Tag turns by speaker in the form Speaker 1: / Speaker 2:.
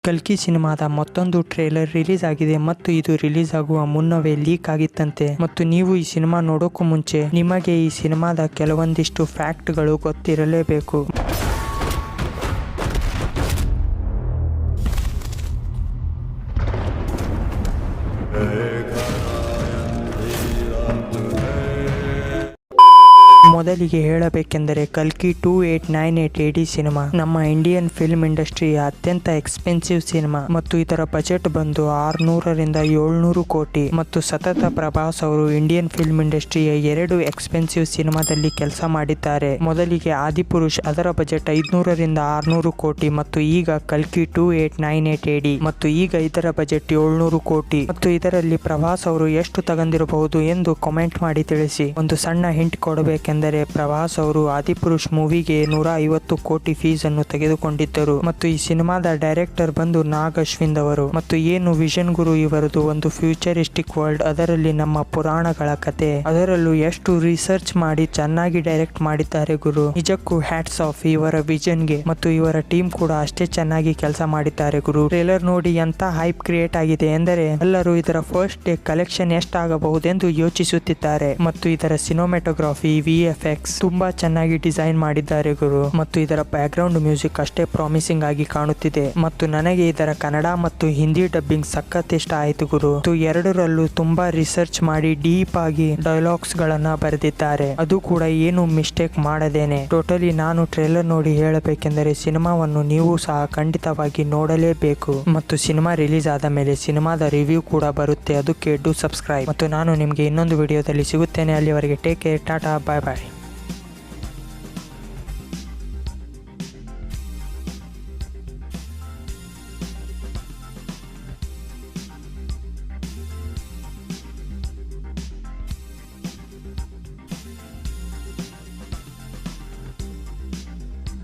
Speaker 1: ಕಲ್ಕಿ ಸಿನಿಮಾದ ಮತ್ತೊಂದು ಟ್ರೇಲರ್ ರಿಲೀಸ್ ಆಗಿದೆ ಮತ್ತು ಇದು ರಿಲೀಸ್ ಆಗುವ ಮುನ್ನವೇ ಲೀಕ್ ಆಗಿತ್ತಂತೆ. ಮತ್ತು ನೀವು ಈ ಸಿನಿಮಾ ನೋಡೋಕ್ಕೂ ಮುಂಚೆ ನಿಮಗೆ ಈ ಸಿನಿಮಾದ ಕೆಲವೊಂದಿಷ್ಟು ಫ್ಯಾಕ್ಟ್ಗಳು ಗೊತ್ತಿರಲೇಬೇಕು. ಮೊದಲಿಗೆ ಹೇಳಬೇಕೆಂದರೆ ಕಲ್ಕಿ 2898 AD ಸಿನಿಮಾ ನಮ್ಮ ಇಂಡಿಯನ್ ಫಿಲ್ಮ್ ಇಂಡಸ್ಟ್ರಿಯ ಅತ್ಯಂತ ಎಕ್ಸ್ಪೆನ್ಸಿವ್ ಸಿನಿಮಾ ಮತ್ತು ಇದರ ಬಜೆಟ್ ಬಂದು 600 ರಿಂದ 700 ಕೋಟಿ ಮತ್ತು ಸತತ ಪ್ರಭಾಸ್ ಅವರು ಇಂಡಿಯನ್ ಫಿಲ್ಮ್ ಇಂಡಸ್ಟ್ರಿಯ 2 ಎಕ್ಸ್ಪೆನ್ಸಿವ್ ಸಿನಿಮಾದಲ್ಲಿ ಕೆಲಸ ಮಾಡಿದ್ದಾರೆ. ಮೊದಲಿಗೆ ಆದಿಪುರುಷ್, ಅದರ ಬಜೆಟ್ 500 ರಿಂದ 600 ಕೋಟಿ ಮತ್ತು ಈಗ ಕಲ್ಕಿ 2898 AD ಮತ್ತು ಈಗ ಇದರ ಬಜೆಟ್ 700 ಕೋಟಿ ಮತ್ತು ಇದರಲ್ಲಿ ಪ್ರಭಾಸ್ ಅವರು ಎಷ್ಟು ತಗೊಂಡಿರಬಹುದು ಎಂದು ಕಾಮೆಂಟ್ ಮಾಡಿ ತಿಳಿಸಿ. ಒಂದು ಸಣ್ಣ ಹಿಂಟ್ ಕೊಡಬೇಕೆಂದರೆ ಪ್ರಭಾಸ್ ಅವರು ಆದಿಪುರುಷ್ ಮೂವಿಗೆ 150 ಕೋಟಿ ಫೀಸ್ ಅನ್ನು ತೆಗೆದುಕೊಂಡಿದ್ದರು ಮತ್ತು ಈ ಸಿನಿಮಾದ ಡೈರೆಕ್ಟರ್ ಬಂದು ನಾಗ್ ಅಶ್ವಿನ್ ಅವರು ಮತ್ತು ಏನು ವಿಷನ್ ಗುರು ಇವರದು ಒಂದು ಫ್ಯೂಚರಿಸ್ಟಿಕ್ ವರ್ಲ್ಡ್, ಅದರಲ್ಲಿ ನಮ್ಮ ಪುರಾಣಗಳ ಕತೆ, ಅದರಲ್ಲೂ ಎಷ್ಟು ರಿಸರ್ಚ್ ಮಾಡಿ ಚೆನ್ನಾಗಿ ಡೈರೆಕ್ಟ್ ಮಾಡಿದ್ದಾರೆ ಗುರು. ನಿಜಕ್ಕೂ ಹ್ಯಾಟ್ಸ್ ಆಫ್ ಇವರ ವಿಷನ್ ಗೆ ಮತ್ತು ಇವರ ಟೀಮ್ ಕೂಡ ಅಷ್ಟೇ ಚೆನ್ನಾಗಿ ಕೆಲಸ ಮಾಡಿದ್ದಾರೆ ಗುರು. ಟ್ರೇಲರ್ ನೋಡಿ ಎಂತ ಹೈಪ್ ಕ್ರಿಯೇಟ್ ಆಗಿದೆ ಎಂದರೆ ಎಲ್ಲರೂ ಇದರ ಫಸ್ಟ್ ಡೇ ಕಲೆಕ್ಷನ್ ಎಷ್ಟಾಗಬಹುದೆಂದು ಯೋಚಿಸುತ್ತಿದ್ದಾರೆ ಮತ್ತು ಇದರ ಸಿನಿಮಾಟೋಗ್ರಫಿ, VFX ತುಂಬಾ ಚೆನ್ನಾಗಿ ಡಿಸೈನ್ ಮಾಡಿದ್ದಾರೆ ಗುರು ಮತ್ತು ಇದರ ಬ್ಯಾಕ್ ಗ್ರೌಂಡ್ ಮ್ಯೂಸಿಕ್ ಅಷ್ಟೇ ಪ್ರಾಮಿಸಿಂಗ್ ಆಗಿ ಕಾಣುತ್ತಿದೆ ಮತ್ತು ನನಗೆ ಇದರ ಕನ್ನಡ ಮತ್ತು ಹಿಂದಿ ಡಬ್ಬಿಂಗ್ ಸಖತ್ ಇಷ್ಟ ಆಯ್ತು ಗುರು. ಎರಡರಲ್ಲೂ ತುಂಬಾ ರಿಸರ್ಚ್ ಮಾಡಿ ಡೀಪ್ ಆಗಿ ಡೈಲಾಗ್ಸ್ ಗಳನ್ನ ಬರೆದಿದ್ದಾರೆ, ಅದು ಕೂಡ ಏನು ಮಿಸ್ಟೇಕ್ ಮಾಡದೇನೆ. ಟೋಟಲಿ ನಾನು ಟ್ರೇಲರ್ ನೋಡಿ ಹೇಳಬೇಕೆಂದರೆ ಸಿನಿಮಾವನ್ನು ನೀವು ಸಹ ಖಂಡಿತವಾಗಿ ನೋಡಲೇಬೇಕು ಮತ್ತು ಸಿನಿಮಾ ರಿಲೀಸ್ ಆದ ಮೇಲೆ ಸಿನಿಮಾದ ರಿವ್ಯೂ ಕೂಡ ಬರುತ್ತೆ, ಅದಕ್ಕೆ ಡೂ ಸಬ್ಸ್ಕ್ರೈಬ್ ಮತ್ತು ನಾನು ನಿಮಗೆ ಇನ್ನೊಂದು ವಿಡಿಯೋದಲ್ಲಿ ಸಿಗುತ್ತೇನೆ. ಅಲ್ಲಿವರೆಗೆ ಟೇಕ್ ಕೇರ್, ಟಾಟಾ, ಬಾಯ್ ಬಾಯ್.